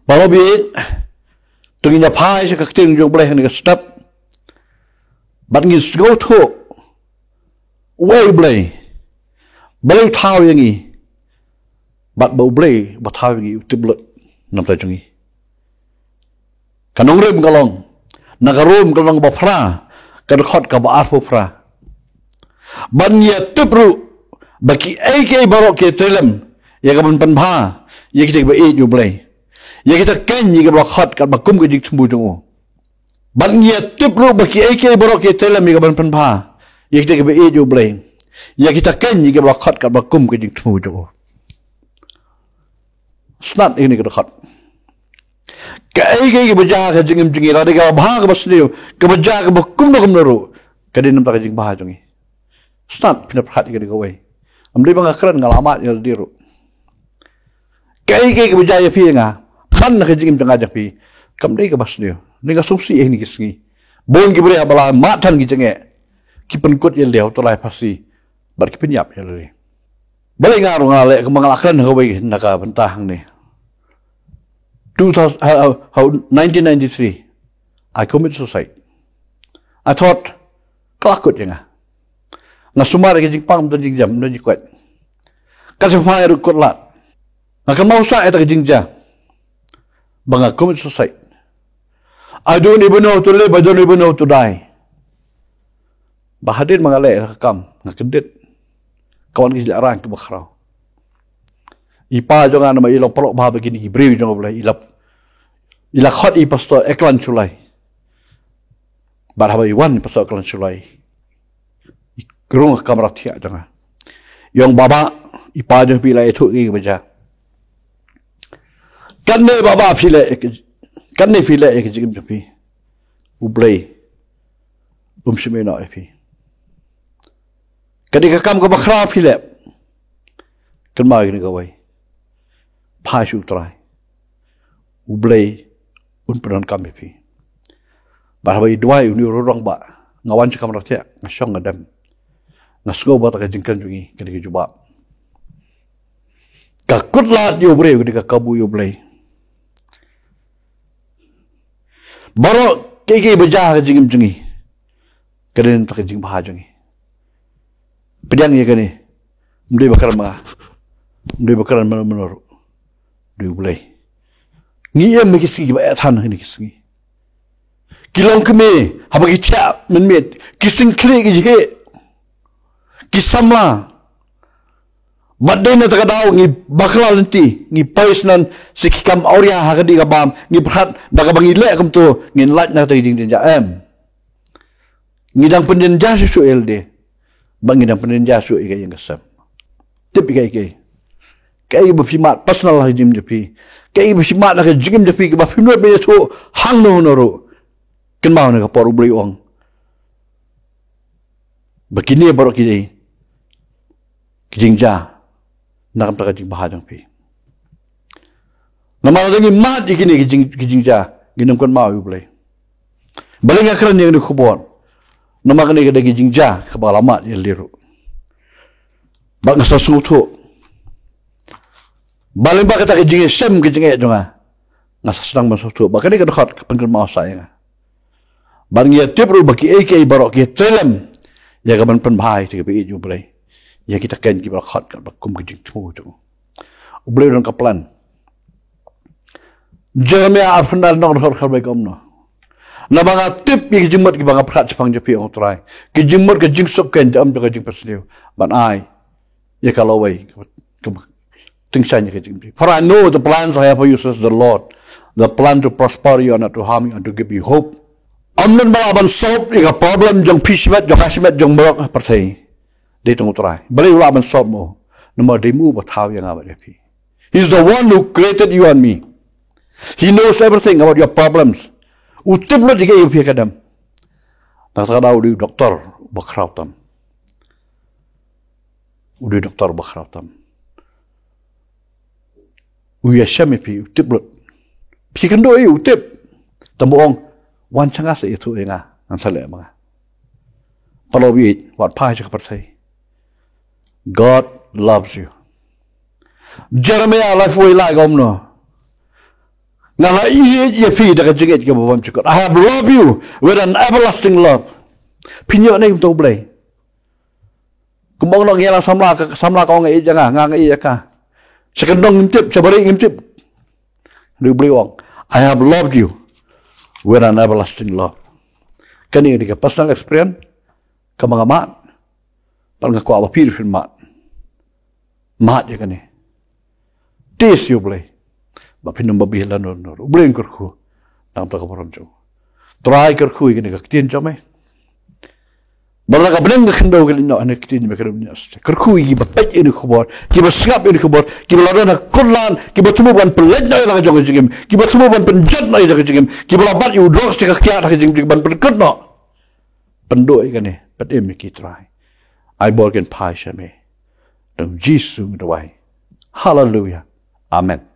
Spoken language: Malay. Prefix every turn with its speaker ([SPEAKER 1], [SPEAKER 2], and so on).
[SPEAKER 1] Kalau biit, tunggunya pai saya keting jong boleh ni step, bat ngin go to, way boleh tahu yang ni, bat bau boleh, bat tahu yang ni utiblut nampak jungi. Kanong rim kalong, nagarum kalong bapra, kadakot kabaar bapra. Banya tibru, bagi AK barok ke telem, ya kaman panba, ya kita berit jo boleh. Ya kita ken ya kita khot kat bakum ke jing sembu jongo. Banya tibru bagi AK barok ke telem ya kaman panba, ya kita berit jo boleh. Ya kita ken ya kita khot kat bakum ke jing sembu jongo. Snap ini kita khot. Kaya berjaga ke jingim jingi, ada kau bahag bersniu, ke berjaga bakum nak meneru, kadin nampak jing bahag jongi. Snap pindah perhat ke kau way. Ambil bangga keren ngalamat yang diru. Kaya berjaga pi ngah. Kan nak jingim tengah japi, kamdai ke basniu, dengan sumsi ini kisngi, bon kibri abala matan kijenge, kipen kut yang dia utolai pasti, bar kipen yap yang lari. Balai ngaruh ngalek kemangalakran kawai naka bentang ni. 1993, I committed suicide. I thought, kelakut yang ngasumar ke jingpang dan jingjam dan jikuat. Kasih fire kut lat, akan mau saya tak jingjam. Bang I commit suicide. I don't even know to live, I don't even know to die. Bahadir mengalek kam, ngakendit. Kawan kejaran ke bakrau. Ipa jangan nama ilang pelok bah begini, beri jangan boleh ilak khot i pastor eklan sulai. Barhaba iwan pastor eklan sulai. Gerung kamera tiak jangan. Yang baba ipa jangan pilih itu i baca. Kan ne baba pilih, kan ne pilih jigim japi. Ublay, semena api. Ketika kamu ke bakrau pilih, kan mari ni kawai. Pasyu try. Ublay unperan kami pi. Bahawa dua ini orang ba ngawan cakap rakyat ngasong ngadam. Ngasgo ba tak jingkan jungi ketika jubab. Kakutlah dia ublay ketika kabu ublay. Baru kiki berjah ke jingim jungi. Kerana tak jing bah jungi. Pedang ya kani. Mendai bakaran menurut. Dia boleh. Ngiam mekisi ba tan ni kisi. Kilong keme haba kitia menmet kising klik je. Kisamla. Badena takadau ngi bakla nanti ngi pais nan sikikam auria hakadi kabam ngi prat daga bangi lek kem tu ngi lat na tadi ding jam. Ngi dang pendenja susu elde. Bangi dang pendenja susu ikai yang kesam. Tip ikai. Kaya berfimat personal lah jim jepi. Kaya berfimat nak jim jepi ke berfimat benda tu hang no. Ken mau nak poru beli uang. Begini baru kini. Kijingja nak tak kijing bahajang pi. Nama lagi mat ikini kijingja ginam kon mau beli. Balik akran yang dikubur. Nama kini kada kijingja kebalamat yang liru. Bang sesuatu tu. Balik bak kata kijing sem kijing jonga. Nasa sedang masuk tu. Bak ni kada khot pengkel mau saya. Bang ya tibru bagi AK barok ya telem. Ya kaman penbahai tiga bi ju boleh. Ya kita kan kita khot kat bakum kijing tu tu. Boleh orang kaplan. Jeremia arfandal nok khot khalbai komno. Na banga tip yang jemut ki banga prat sepang jepi orang try. Ki jemut ke jing sok kan jam ke jing persniu. Ban ai. Ya kalau wei. Tingsannya ke jing. For I know the plans I have for you says the Lord. The plan to prosper you and not to harm you and to give you hope. Amnan balaban solve ika problem jong pismet jong hasmet jong merok pertai. Dia tunggu try. Balik balaban solve mo. Nama demu batau yang awak jepi. He's the one who created you and me. He knows everything about your problems. Utip lo jika ibu kadam. Tak sekadar udi doktor bakrautam. Udi doktor bakrautam. Uya syami pi utip lo. Pi kendo utip. Tamuong wan changas itu enga ansale mga. Palobi wat pai cakap persai. God loves you. Jeremiah life way like omno. Ngala ye fi da kajinget ke babam chukot. I have loved you with an everlasting love. Pinyo na yung toblay. Kumbang nang yalang samla ka ngai janga ngai ka. Sekendong ngintip, sabari ngintip. Lu bliwang. I have loved you with an everlasting love. Kani ni ka personal experience ka mga mat. Parang ko apa pilih mat. Mat ya kani. Tis you blay. Bapinum babilan no. Ublen kurku. Nang ta ka param jo. Try kurku igini ka tin jame. Barang ka beneng kendo gani no anek tin me kero nyas. Kurku igi bapet ini kubor. Ki basngap ini kubor. Ki balana kunlan, ki batumu ban pelet na ila jong jigim. Ki batumu ban penjat na ila jigim. Ki balabat yu dog stika kya na jigim ban perkut no. Pendo igani pat em ki try. I borgen pai shame. Dong Jisu ngdawai. Hallelujah. Amen.